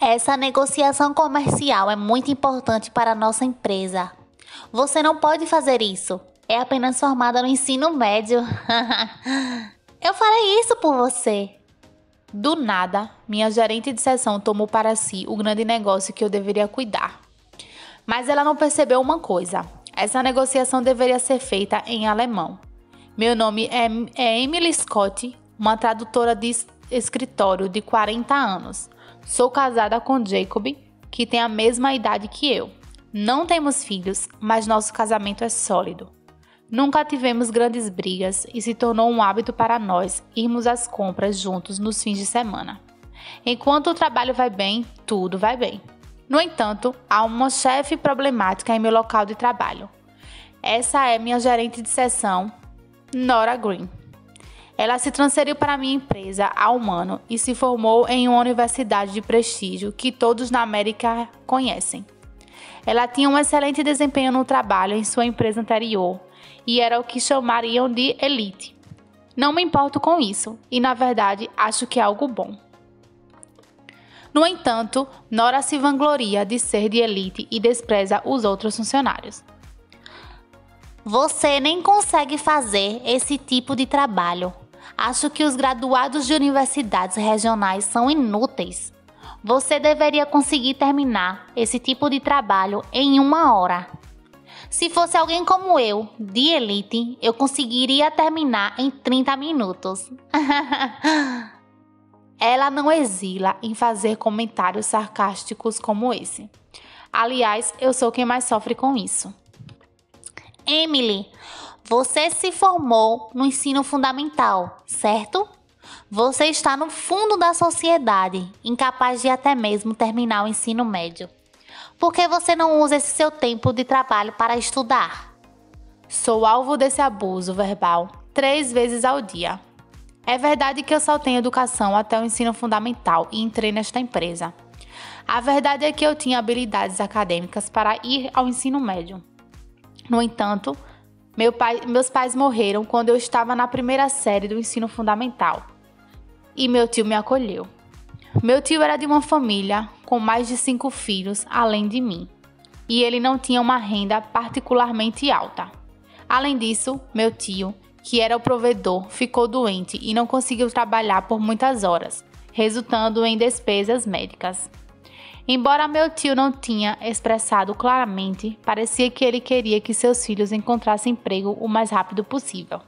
Essa negociação comercial é muito importante para a nossa empresa. Você não pode fazer isso. É apenas formada no ensino médio. Eu farei isso por você. Do nada, minha gerente de seção tomou para si o grande negócio que eu deveria cuidar. Mas ela não percebeu uma coisa. Essa negociação deveria ser feita em alemão. Meu nome é Emily Scott, uma tradutora de escritório de 40 anos. Sou casada com Jacob, que tem a mesma idade que eu. Não temos filhos, mas nosso casamento é sólido. Nunca tivemos grandes brigas e se tornou um hábito para nós irmos às compras juntos nos fins de semana. Enquanto o trabalho vai bem, tudo vai bem. No entanto, há uma chefe problemática em meu local de trabalho. Essa é minha gerente de seção, Nora Green. Ela se transferiu para minha empresa há um ano e se formou em uma universidade de prestígio que todos na América conhecem. Ela tinha um excelente desempenho no trabalho em sua empresa anterior e era o que chamariam de elite. Não me importo com isso e, na verdade, acho que é algo bom. No entanto, Nora se vangloria de ser de elite e despreza os outros funcionários. Você nem consegue fazer esse tipo de trabalho. Acho que os graduados de universidades regionais são inúteis. Você deveria conseguir terminar esse tipo de trabalho em 1 hora. Se fosse alguém como eu, de elite, eu conseguiria terminar em 30 minutos. Ela não exila em fazer comentários sarcásticos como esse. Aliás, eu sou quem mais sofre com isso. Emily, você se formou no ensino fundamental, certo? Você está no fundo da sociedade, incapaz de até mesmo terminar o ensino médio. Por que você não usa esse seu tempo de trabalho para estudar? Sou alvo desse abuso verbal 3 vezes ao dia. É verdade que eu só tenho educação até o ensino fundamental e entrei nesta empresa. A verdade é que eu tinha habilidades acadêmicas para ir ao ensino médio. No entanto, meus pais morreram quando eu estava na primeira série do ensino fundamental e meu tio me acolheu. Meu tio era de uma família com mais de 5 filhos além de mim e ele não tinha uma renda particularmente alta. Além disso, meu tio, que era o provedor, ficou doente e não conseguiu trabalhar por muitas horas, resultando em despesas médicas. Embora meu tio não tinha expressado claramente, parecia que ele queria que seus filhos encontrassem emprego o mais rápido possível.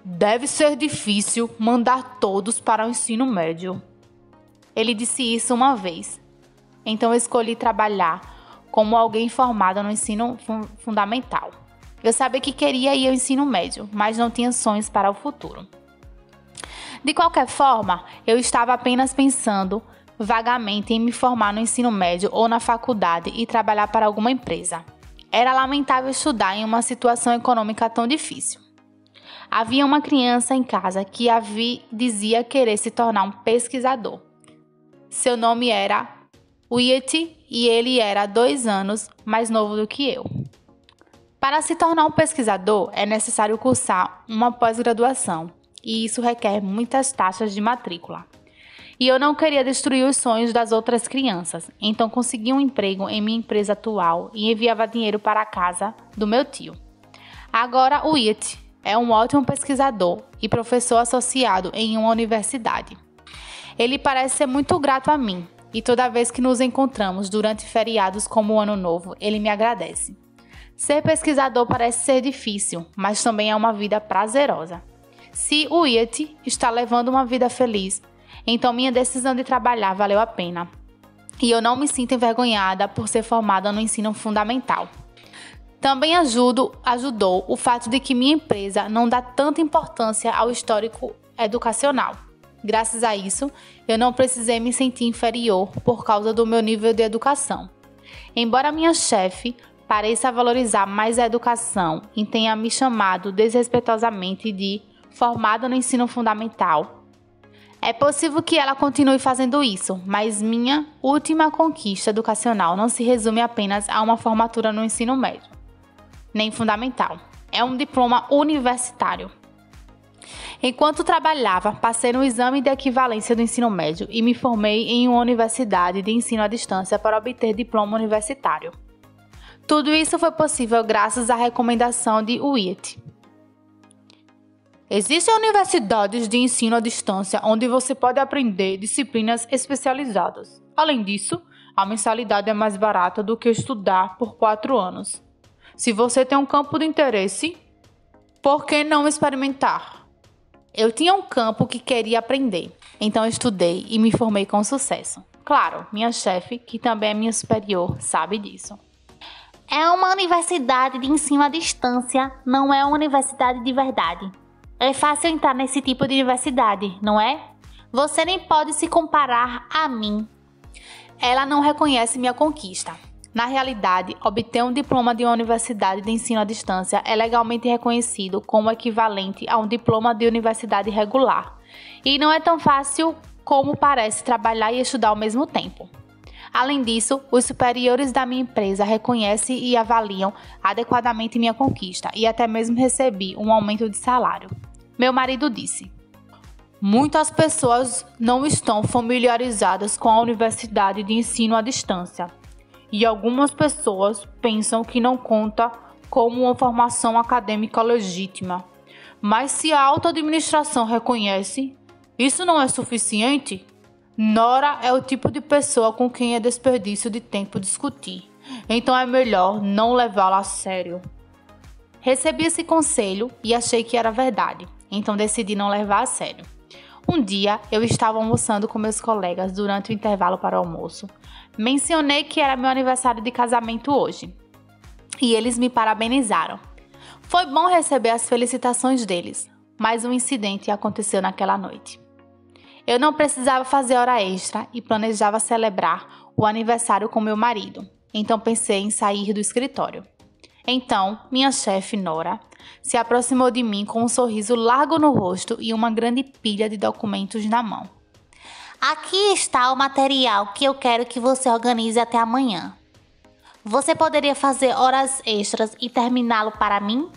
Deve ser difícil mandar todos para o ensino médio. Ele disse isso uma vez. Então escolhi trabalhar como alguém formado no ensino fundamental. Eu sabia que queria ir ao ensino médio, mas não tinha sonhos para o futuro. De qualquer forma, eu estava apenas pensando vagamente em me formar no ensino médio ou na faculdade e trabalhar para alguma empresa. Era lamentável estudar em uma situação econômica tão difícil. Havia uma criança em casa que dizia querer se tornar um pesquisador. Seu nome era Wyatt e ele era 2 anos mais novo do que eu. Para se tornar um pesquisador, é necessário cursar uma pós-graduação e isso requer muitas taxas de matrícula. E eu não queria destruir os sonhos das outras crianças, então consegui um emprego em minha empresa atual e enviava dinheiro para a casa do meu tio. Agora o Wyatt é um ótimo pesquisador e professor associado em uma universidade. Ele parece ser muito grato a mim e toda vez que nos encontramos durante feriados como o Ano Novo, ele me agradece. Ser pesquisador parece ser difícil, mas também é uma vida prazerosa. Se o Wyatt está levando uma vida feliz, então minha decisão de trabalhar valeu a pena. E eu não me sinto envergonhada por ser formada no ensino fundamental. Também ajudou o fato de que minha empresa não dá tanta importância ao histórico educacional. Graças a isso, eu não precisei me sentir inferior por causa do meu nível de educação. Embora minha chefe pareça valorizar mais a educação e tenha me chamado desrespeitosamente de formada no ensino fundamental, é possível que ela continue fazendo isso, mas minha última conquista educacional não se resume apenas a uma formatura no ensino médio, nem fundamental. É um diploma universitário. Enquanto trabalhava, passei no exame de equivalência do ensino médio e me formei em uma universidade de ensino à distância para obter diploma universitário. Tudo isso foi possível graças à recomendação de Wyatt. Existem universidades de ensino à distância onde você pode aprender disciplinas especializadas. Além disso, a mensalidade é mais barata do que estudar por 4 anos. Se você tem um campo de interesse, por que não experimentar? Eu tinha um campo que queria aprender, então estudei e me formei com sucesso. Claro, minha chefe, que também é minha superior, sabe disso. É uma universidade de ensino à distância, não é uma universidade de verdade. É fácil entrar nesse tipo de universidade, não é? Você nem pode se comparar a mim. Ela não reconhece minha conquista. Na realidade, obter um diploma de uma universidade de ensino à distância é legalmente reconhecido como equivalente a um diploma de universidade regular. E não é tão fácil como parece trabalhar e estudar ao mesmo tempo. Além disso, os superiores da minha empresa reconhecem e avaliam adequadamente minha conquista e até mesmo recebi um aumento de salário. Meu marido disse: muitas pessoas não estão familiarizadas com a universidade de ensino à distância e algumas pessoas pensam que não conta como uma formação acadêmica legítima. Mas se a auto-administração reconhece, isso não é suficiente? Nora é o tipo de pessoa com quem é desperdício de tempo discutir, então é melhor não levá-la a sério. Recebi esse conselho e achei que era verdade, então decidi não levar a sério. Um dia, eu estava almoçando com meus colegas durante o intervalo para o almoço. Mencionei que era meu aniversário de casamento hoje, e eles me parabenizaram. Foi bom receber as felicitações deles, mas um incidente aconteceu naquela noite. Eu não precisava fazer hora extra e planejava celebrar o aniversário com meu marido, então pensei em sair do escritório. Então, minha chefe, Nora, se aproximou de mim com um sorriso largo no rosto e uma grande pilha de documentos na mão. Aqui está o material que eu quero que você organize até amanhã. Você poderia fazer horas extras e terminá-lo para mim?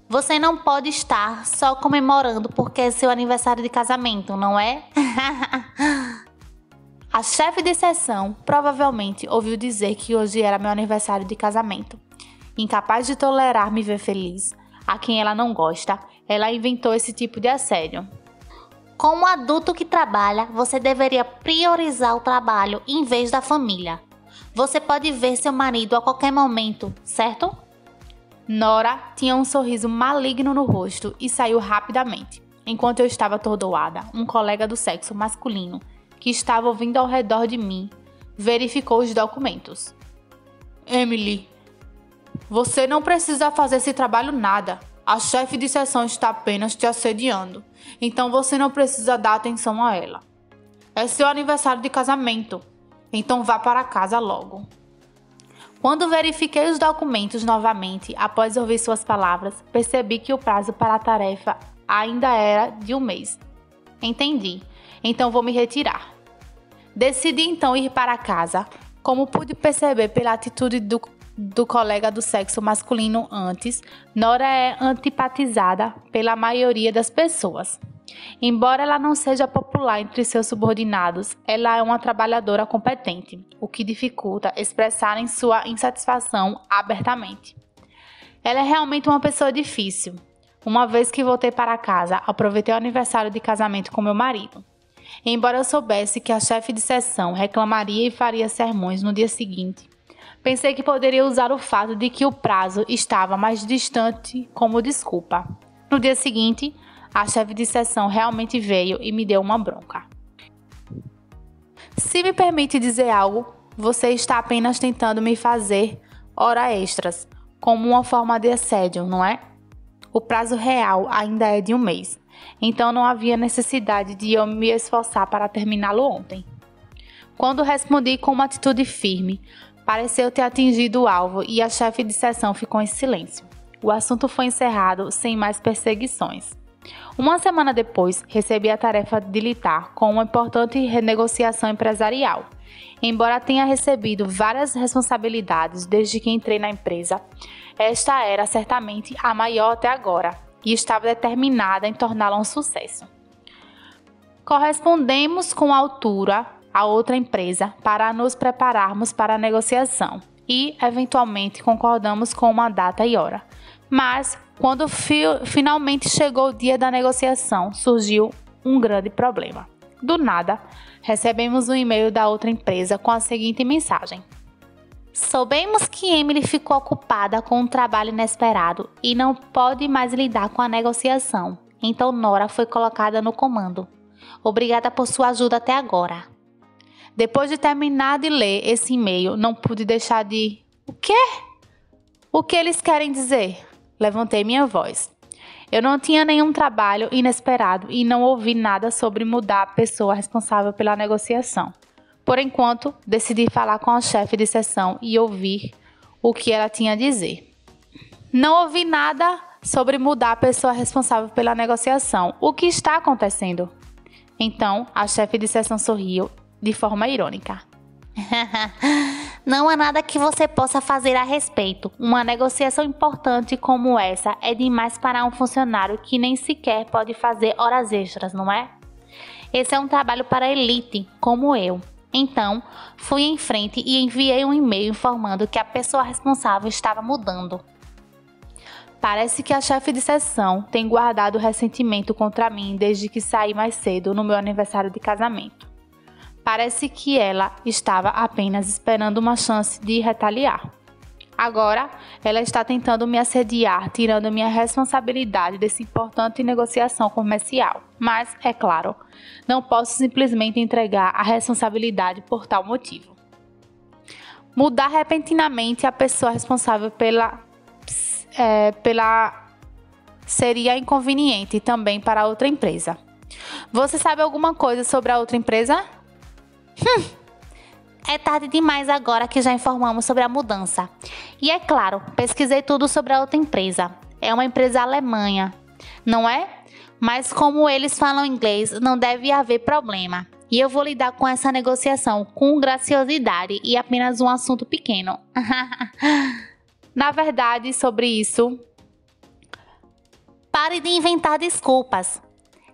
Você não pode estar só comemorando porque é seu aniversário de casamento, não é? A chefe de seção provavelmente ouviu dizer que hoje era meu aniversário de casamento. Incapaz de tolerar me ver feliz, a quem ela não gosta, ela inventou esse tipo de assédio. Como adulto que trabalha, você deveria priorizar o trabalho em vez da família. Você pode ver seu marido a qualquer momento, certo? Nora tinha um sorriso maligno no rosto e saiu rapidamente. Enquanto eu estava atordoada, um colega do sexo masculino, que estava ouvindo ao redor de mim, verificou os documentos. Emily, você não precisa fazer esse trabalho nada. A chefe de seção está apenas te assediando, então você não precisa dar atenção a ela. É seu aniversário de casamento, então vá para casa logo. Quando verifiquei os documentos novamente, após ouvir suas palavras, percebi que o prazo para a tarefa ainda era de 1 mês. Entendi, então vou me retirar. Decidi então ir para casa. Como pude perceber pela atitude do colega do sexo masculino antes, Nora é antipatizada pela maioria das pessoas. Embora ela não seja popular entre seus subordinados, ela é uma trabalhadora competente, o que dificulta expressarem sua insatisfação abertamente. Ela é realmente uma pessoa difícil. Uma vez que voltei para casa, aproveitei o aniversário de casamento com meu marido. Embora eu soubesse que a chefe de seção reclamaria e faria sermões no dia seguinte, pensei que poderia usar o fato de que o prazo estava mais distante como desculpa. No dia seguinte, a chefe de seção realmente veio e me deu uma bronca. Se me permite dizer algo, você está apenas tentando me fazer horas extras, como uma forma de assédio, não é? O prazo real ainda é de 1 mês, então não havia necessidade de eu me esforçar para terminá-lo ontem. Quando respondi com uma atitude firme, pareceu ter atingido o alvo e a chefe de seção ficou em silêncio. O assunto foi encerrado sem mais perseguições. Uma semana depois, recebi a tarefa de lidar com uma importante renegociação empresarial. Embora tenha recebido várias responsabilidades desde que entrei na empresa, esta era certamente a maior até agora. e estava determinada em torná-la um sucesso. Correspondemos com altura a outra empresa para nos prepararmos para a negociação e, eventualmente, concordamos com uma data e hora. Mas, quando finalmente chegou o dia da negociação, surgiu um grande problema. Do nada, recebemos um e-mail da outra empresa com a seguinte mensagem: soubemos que Emily ficou ocupada com um trabalho inesperado e não pode mais lidar com a negociação. Então Nora foi colocada no comando. Obrigada por sua ajuda até agora. Depois de terminar de ler esse e-mail, não pude deixar de... O quê? O que eles querem dizer? Levantei minha voz. Eu não tinha nenhum trabalho inesperado e não ouvi nada sobre mudar a pessoa responsável pela negociação. Por enquanto, decidi falar com a chefe de seção e ouvir o que ela tinha a dizer. Não ouvi nada sobre mudar a pessoa responsável pela negociação. O que está acontecendo? Então, a chefe de seção sorriu de forma irônica. Não há nada que você possa fazer a respeito. Uma negociação importante como essa é demais para um funcionário que nem sequer pode fazer horas extras, não é? Esse é um trabalho para a elite, como eu. Então, fui em frente e enviei um e-mail informando que a pessoa responsável estava mudando. Parece que a chefe de seção tem guardado ressentimento contra mim desde que saí mais cedo no meu aniversário de casamento. Parece que ela estava apenas esperando uma chance de retaliar. Agora, ela está tentando me assediar, tirando minha responsabilidade dessa importante negociação comercial. Mas, é claro, não posso simplesmente entregar a responsabilidade por tal motivo. Mudar repentinamente a pessoa responsável seria inconveniente também para outra empresa. Você sabe alguma coisa sobre a outra empresa? É tarde demais agora que já informamos sobre a mudança. E é claro, pesquisei tudo sobre a outra empresa. É uma empresa alemã, não é? Mas como eles falam inglês, não deve haver problema. E eu vou lidar com essa negociação com graciosidade e apenas um assunto pequeno. Na verdade, sobre isso... Pare de inventar desculpas.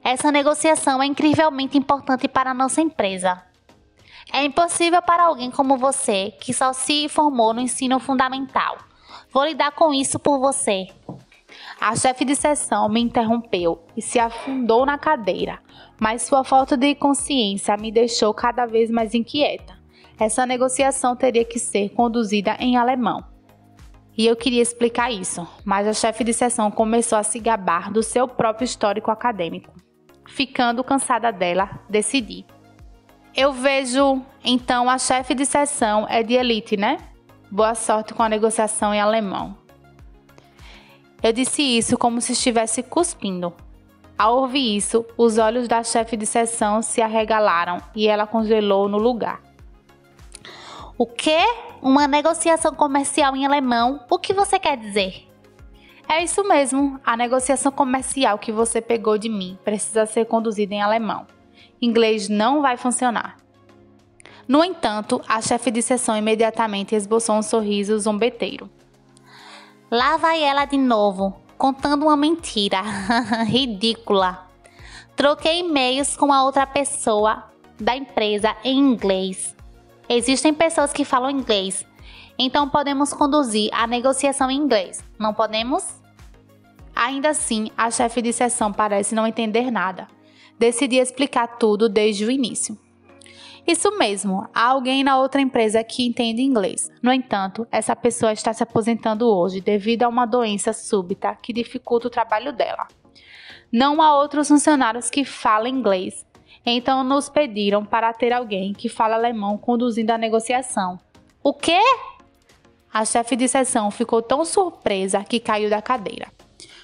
Essa negociação é incrivelmente importante para a nossa empresa. É impossível para alguém como você, que só se formou no ensino fundamental. Vou lidar com isso por você. A chefe de seção me interrompeu e se afundou na cadeira, mas sua falta de consciência me deixou cada vez mais inquieta. Essa negociação teria que ser conduzida em alemão. E eu queria explicar isso, mas a chefe de seção começou a se gabar do seu próprio histórico acadêmico. Ficando cansada dela, decidi. Eu vejo, então, a chefe de seção é de elite, né? Boa sorte com a negociação em alemão. Eu disse isso como se estivesse cuspindo. Ao ouvir isso, os olhos da chefe de seção se arregalaram e ela congelou no lugar. O quê? Uma negociação comercial em alemão? O que você quer dizer? É isso mesmo. A negociação comercial que você pegou de mim precisa ser conduzida em alemão. Inglês não vai funcionar. No entanto, a chefe de seção imediatamente esboçou um sorriso zombeteiro. Lá vai ela de novo, contando uma mentira. Ridícula. Troquei e-mails com a outra pessoa da empresa em inglês. Existem pessoas que falam inglês, então podemos conduzir a negociação em inglês, não podemos? Ainda assim, a chefe de seção parece não entender nada. Decidi explicar tudo desde o início. Isso mesmo, há alguém na outra empresa que entende inglês. No entanto, essa pessoa está se aposentando hoje devido a uma doença súbita que dificulta o trabalho dela. Não há outros funcionários que falam inglês, então nos pediram para ter alguém que fala alemão conduzindo a negociação. O quê? A chefe de seção ficou tão surpresa que caiu da cadeira.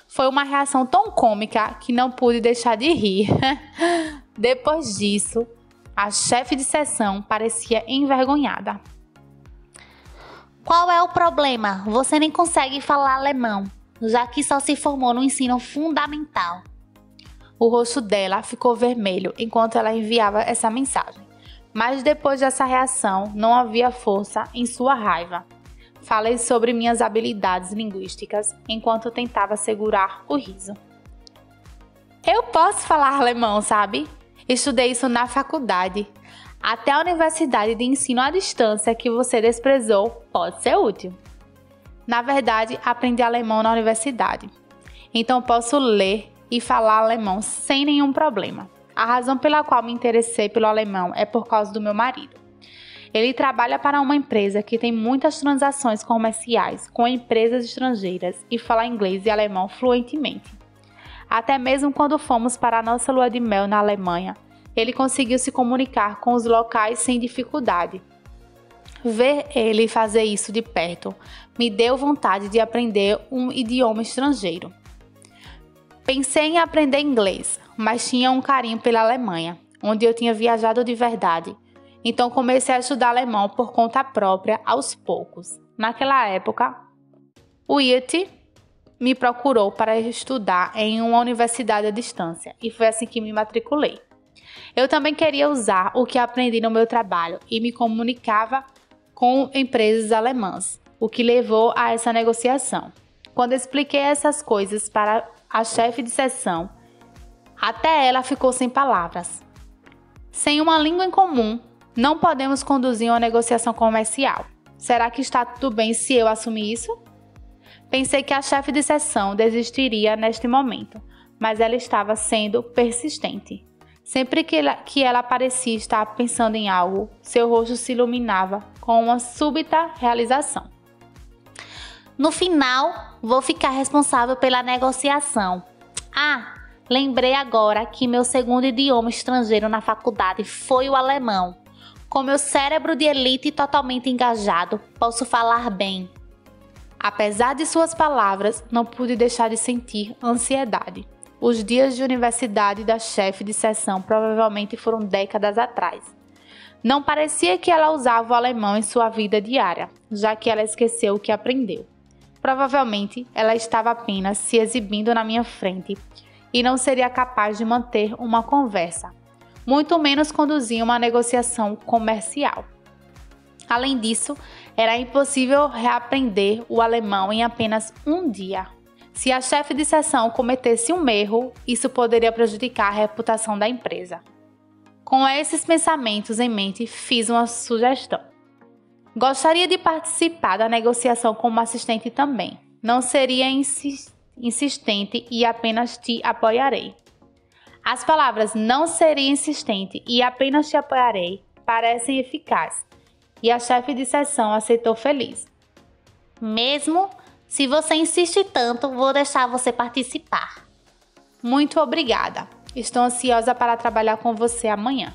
Foi uma reação tão cômica que não pude deixar de rir. Depois disso, a chefe de seção parecia envergonhada. Qual é o problema? Você nem consegue falar alemão, já que só se formou no ensino fundamental. O rosto dela ficou vermelho enquanto ela enviava essa mensagem. Mas depois dessa reação, não havia força em sua raiva. Falei sobre minhas habilidades linguísticas enquanto tentava segurar o riso. Eu posso falar alemão, sabe? Estudei isso na faculdade. Até a universidade de ensino à distância que você desprezou pode ser útil. Na verdade, aprendi alemão na universidade. Então posso ler e falar alemão sem nenhum problema. A razão pela qual me interessei pelo alemão é por causa do meu marido. Ele trabalha para uma empresa que tem muitas transações comerciais com empresas estrangeiras e fala inglês e alemão fluentemente. Até mesmo quando fomos para a nossa lua de mel na Alemanha, ele conseguiu se comunicar com os locais sem dificuldade. Ver ele fazer isso de perto me deu vontade de aprender um idioma estrangeiro. Pensei em aprender inglês, mas tinha um carinho pela Alemanha, onde eu tinha viajado de verdade. Então comecei a estudar alemão por conta própria aos poucos. Naquela época, o IET me procurou para estudar em uma universidade à distância e foi assim que me matriculei. Eu também queria usar o que aprendi no meu trabalho e me comunicava com empresas alemãs, o que levou a essa negociação. Quando expliquei essas coisas para a chefe de seção, até ela ficou sem palavras. Sem uma língua em comum, não podemos conduzir uma negociação comercial. Será que está tudo bem se eu assumir isso? Pensei que a chefe de seção desistiria neste momento, mas ela estava sendo persistente. Sempre que ela parecia estar pensando em algo, seu rosto se iluminava com uma súbita realização. No final, vou ficar responsável pela negociação. Lembrei agora que meu segundo idioma estrangeiro na faculdade foi o alemão. Com meu cérebro de elite totalmente engajado, posso falar bem. Apesar de suas palavras, não pude deixar de sentir ansiedade. Os dias de universidade da chefe de seção provavelmente foram décadas atrás. Não parecia que ela usava o alemão em sua vida diária, já que ela esqueceu o que aprendeu. Provavelmente, ela estava apenas se exibindo na minha frente e não seria capaz de manter uma conversa, muito menos conduzir uma negociação comercial. Além disso, era impossível reaprender o alemão em apenas um dia. Se a chefe de seção cometesse um erro, isso poderia prejudicar a reputação da empresa. Com esses pensamentos em mente, fiz uma sugestão. Gostaria de participar da negociação como assistente também. Não seria insistente e apenas te apoiarei. As palavras não seria insistente e apenas te apoiarei parecem eficazes, e a chefe de seção aceitou feliz. Mesmo se você insiste tanto, vou deixar você participar. Muito obrigada. Estou ansiosa para trabalhar com você amanhã.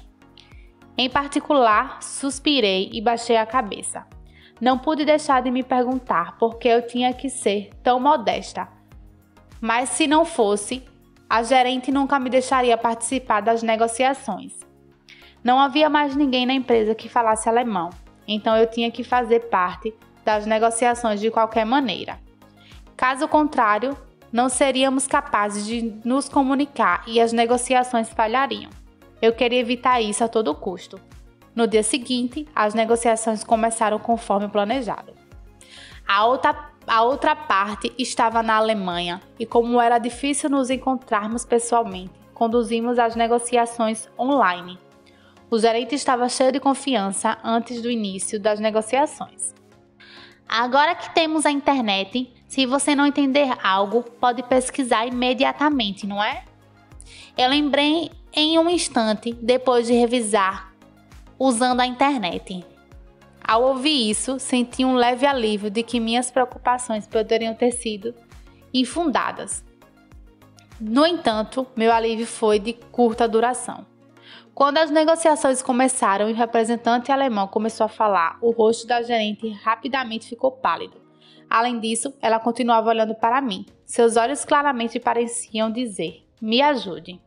Em particular, suspirei e baixei a cabeça. Não pude deixar de me perguntar por que eu tinha que ser tão modesta. Mas se não fosse, a gerente nunca me deixaria participar das negociações. Não havia mais ninguém na empresa que falasse alemão, então eu tinha que fazer parte das negociações de qualquer maneira. Caso contrário, não seríamos capazes de nos comunicar e as negociações falhariam. Eu queria evitar isso a todo custo. No dia seguinte, as negociações começaram conforme planejado. A outra parte estava na Alemanha e, como era difícil nos encontrarmos pessoalmente, conduzimos as negociações online. O gerente estava cheio de confiança antes do início das negociações. Agora que temos a internet, se você não entender algo, pode pesquisar imediatamente, não é? Eu lembrei em um instante depois de revisar usando a internet. Ao ouvir isso, senti um leve alívio de que minhas preocupações poderiam ter sido infundadas. No entanto, meu alívio foi de curta duração. Quando as negociações começaram e o representante alemão começou a falar, o rosto da gerente rapidamente ficou pálido. Além disso, ela continuava olhando para mim. Seus olhos claramente pareciam dizer: "Me ajude."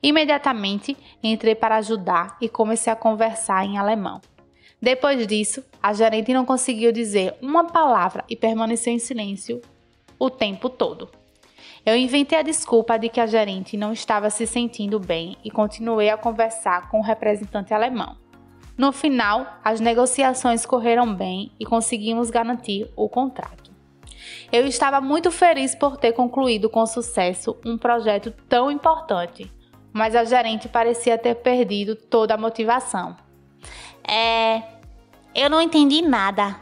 Imediatamente, entrei para ajudar e comecei a conversar em alemão. Depois disso, a gerente não conseguiu dizer uma palavra e permaneceu em silêncio o tempo todo. Eu inventei a desculpa de que a gerente não estava se sentindo bem e continuei a conversar com o representante alemão. No final, as negociações correram bem e conseguimos garantir o contrato. Eu estava muito feliz por ter concluído com sucesso um projeto tão importante, mas a gerente parecia ter perdido toda a motivação. Eu não entendi nada.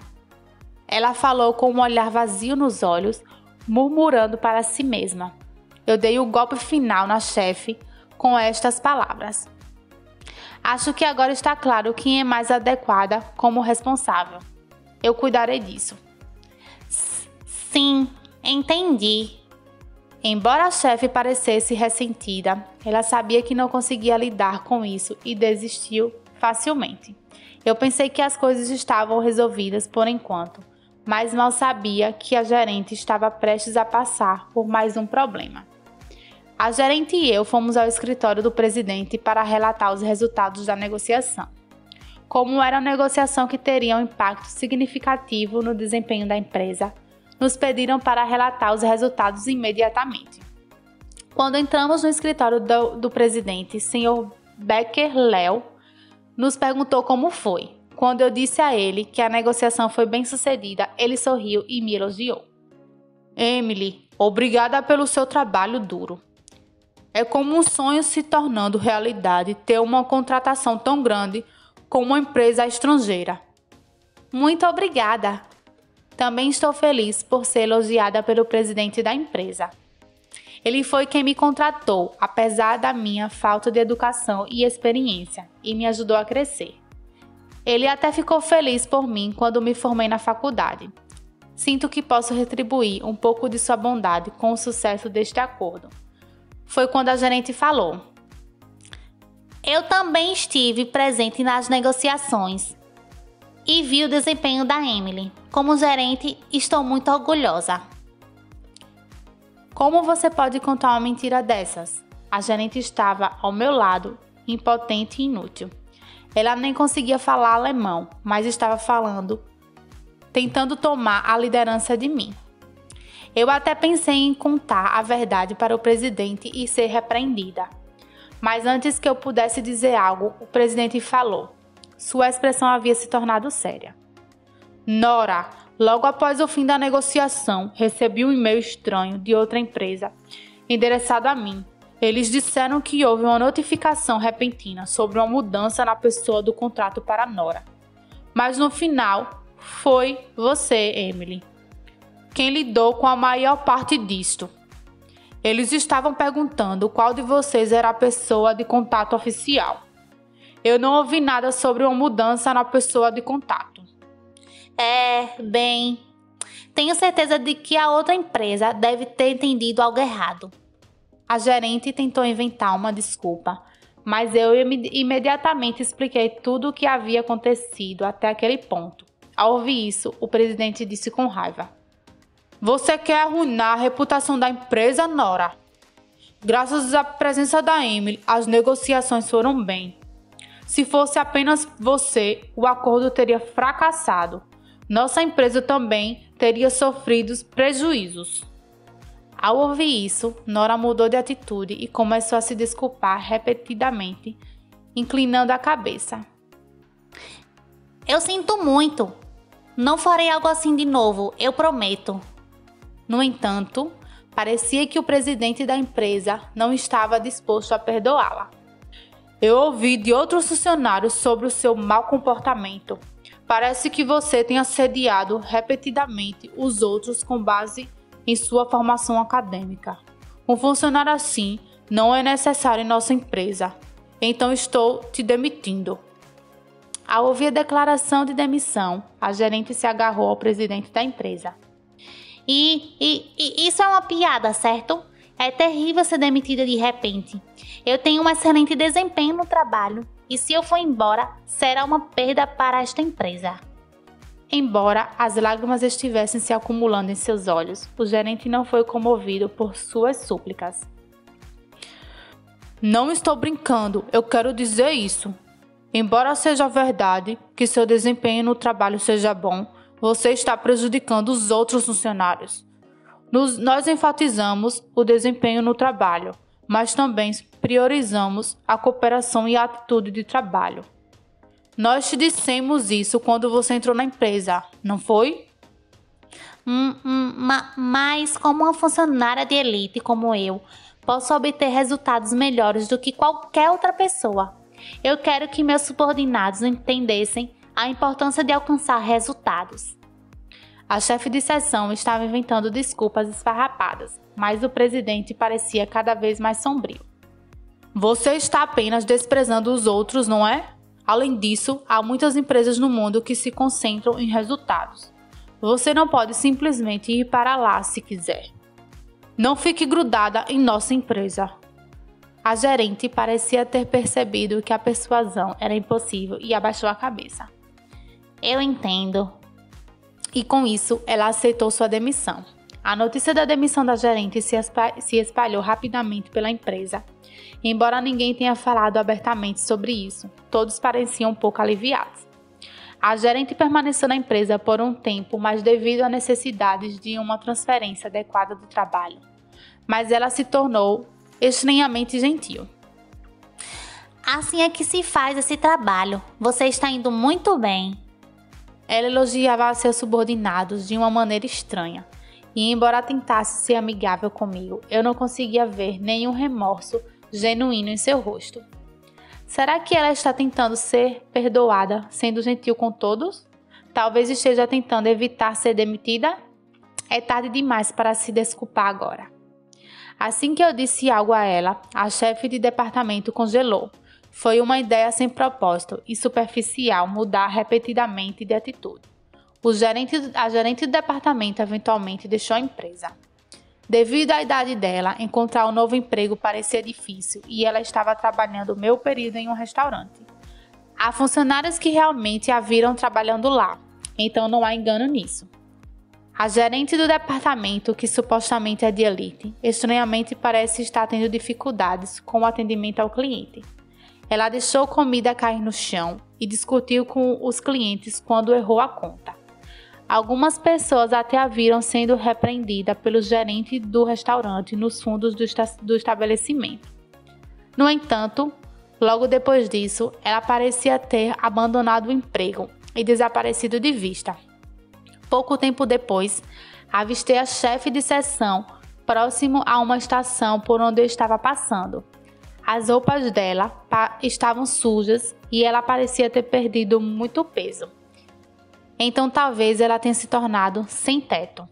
Ela falou com um olhar vazio nos olhos, murmurando para si mesma. Eu dei o golpe final na chefe com estas palavras. Acho que agora está claro quem é mais adequada como responsável. Eu cuidarei disso. Sim, entendi. Embora a chefe parecesse ressentida, ela sabia que não conseguia lidar com isso e desistiu facilmente. Eu pensei que as coisas estavam resolvidas por enquanto, mas mal sabia que a gerente estava prestes a passar por mais um problema. A gerente e eu fomos ao escritório do presidente para relatar os resultados da negociação. Como era uma negociação que teria um impacto significativo no desempenho da empresa, nos pediram para relatar os resultados imediatamente. Quando entramos no escritório do presidente, Sr. Becker Léo nos perguntou como foi. Quando eu disse a ele que a negociação foi bem sucedida, ele sorriu e me elogiou. Emily, obrigada pelo seu trabalho duro. É como um sonho se tornando realidade ter uma contratação tão grande com uma empresa estrangeira. Muito obrigada. Também estou feliz por ser elogiada pelo presidente da empresa. Ele foi quem me contratou, apesar da minha falta de educação e experiência, e me ajudou a crescer. Ele até ficou feliz por mim quando me formei na faculdade. Sinto que posso retribuir um pouco de sua bondade com o sucesso deste acordo. Foi quando a gerente falou. Eu também estive presente nas negociações e vi o desempenho da Emily. Como gerente, estou muito orgulhosa. Como você pode contar uma mentira dessas? A gerente estava ao meu lado, impotente e inútil. Ela nem conseguia falar alemão, mas estava tentando tomar a liderança de mim. Eu até pensei em contar a verdade para o presidente e ser repreendida. Mas antes que eu pudesse dizer algo, o presidente falou. Sua expressão havia se tornado séria. Nora, logo após o fim da negociação, recebi um e-mail estranho de outra empresa, endereçado a mim. Eles disseram que houve uma notificação repentina sobre uma mudança na pessoa do contrato para Nora. Mas no final, foi você, Emily, quem lidou com a maior parte disto. Eles estavam perguntando qual de vocês era a pessoa de contato oficial. Eu não ouvi nada sobre uma mudança na pessoa de contato. Tenho certeza de que a outra empresa deve ter entendido algo errado. A gerente tentou inventar uma desculpa, mas eu imediatamente expliquei tudo o que havia acontecido até aquele ponto. Ao ouvir isso, o presidente disse com raiva. Você quer arruinar a reputação da empresa, Nora? Graças à presença da Emily, as negociações foram bem. Se fosse apenas você, o acordo teria fracassado. Nossa empresa também teria sofrido prejuízos. Ao ouvir isso, Nora mudou de atitude e começou a se desculpar repetidamente, inclinando a cabeça. Eu sinto muito. Não farei algo assim de novo, eu prometo. No entanto, parecia que o presidente da empresa não estava disposto a perdoá-la. Eu ouvi de outros funcionários sobre o seu mau comportamento. Parece que você tem assediado repetidamente os outros com base em sua formação acadêmica. Um funcionário assim não é necessário em nossa empresa. Então estou te demitindo. Ao ouvir a declaração de demissão, a gerente se agarrou ao presidente da empresa. E isso é uma piada, certo? É terrível ser demitida de repente. Eu tenho um excelente desempenho no trabalho e se eu for embora, será uma perda para esta empresa. Embora as lágrimas estivessem se acumulando em seus olhos, o gerente não foi comovido por suas súplicas. Não estou brincando, eu quero dizer isso. Embora seja verdade que seu desempenho no trabalho seja bom, você está prejudicando os outros funcionários. Nós enfatizamos o desempenho no trabalho, mas também priorizamos a cooperação e a atitude de trabalho. Nós te dissemos isso quando você entrou na empresa, não foi? Mas como uma funcionária de elite como eu, posso obter resultados melhores do que qualquer outra pessoa. Eu quero que meus subordinados entendessem a importância de alcançar resultados. A chefe de seção estava inventando desculpas esfarrapadas, mas o presidente parecia cada vez mais sombrio. Você está apenas desprezando os outros, não é? Além disso, há muitas empresas no mundo que se concentram em resultados. Você não pode simplesmente ir para lá se quiser. Não fique grudada em nossa empresa. A gerente parecia ter percebido que a persuasão era impossível e abaixou a cabeça. Eu entendo. E com isso, ela aceitou sua demissão. A notícia da demissão da gerente se espalhou rapidamente pela empresa. Embora ninguém tenha falado abertamente sobre isso, todos pareciam um pouco aliviados. A gerente permaneceu na empresa por um tempo, mas devido às necessidades de uma transferência adequada do trabalho. Mas ela se tornou estranhamente gentil. Assim é que se faz esse trabalho. Você está indo muito bem. Ela elogiava seus subordinados de uma maneira estranha. E embora tentasse ser amigável comigo, eu não conseguia ver nenhum remorso genuíno em seu rosto. Será que ela está tentando ser perdoada, sendo gentil com todos? Talvez esteja tentando evitar ser demitida? É tarde demais para se desculpar agora. Assim que eu disse algo a ela, a chefe de departamento congelou. Foi uma ideia sem propósito e superficial mudar repetidamente de atitude. A gerente do departamento eventualmente deixou a empresa. Devido à idade dela, encontrar um novo emprego parecia difícil e ela estava trabalhando meio período em um restaurante. Há funcionários que realmente a viram trabalhando lá, então não há engano nisso. A gerente do departamento, que supostamente é de elite, estranhamente parece estar tendo dificuldades com o atendimento ao cliente. Ela deixou comida cair no chão e discutiu com os clientes quando errou a conta. Algumas pessoas até a viram sendo repreendida pelo gerente do restaurante nos fundos do estabelecimento. No entanto, logo depois disso, ela parecia ter abandonado o emprego e desaparecido de vista. Pouco tempo depois, avistei a chefe de seção próximo a uma estação por onde eu estava passando. As roupas dela estavam sujas e ela parecia ter perdido muito peso. Então talvez ela tenha se tornado sem teto.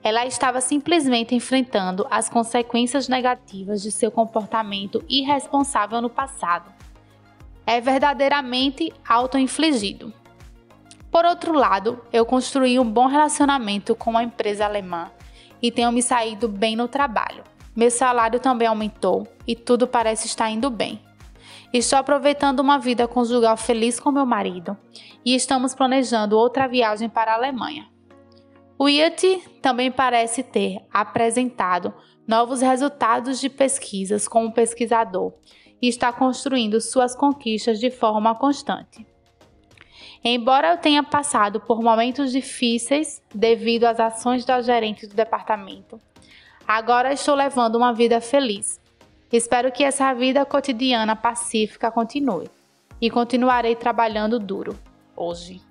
Ela estava simplesmente enfrentando as consequências negativas de seu comportamento irresponsável no passado. É verdadeiramente auto-infligido. Por outro lado, eu construí um bom relacionamento com a empresa alemã e tenho me saído bem no trabalho. Meu salário também aumentou e tudo parece estar indo bem. Estou aproveitando uma vida conjugal feliz com meu marido e estamos planejando outra viagem para a Alemanha. O Yeti também parece ter apresentado novos resultados de pesquisas como pesquisador e está construindo suas conquistas de forma constante. Embora eu tenha passado por momentos difíceis devido às ações da gerente do departamento, agora estou levando uma vida feliz. Espero que essa vida cotidiana pacífica continue e continuarei trabalhando duro hoje.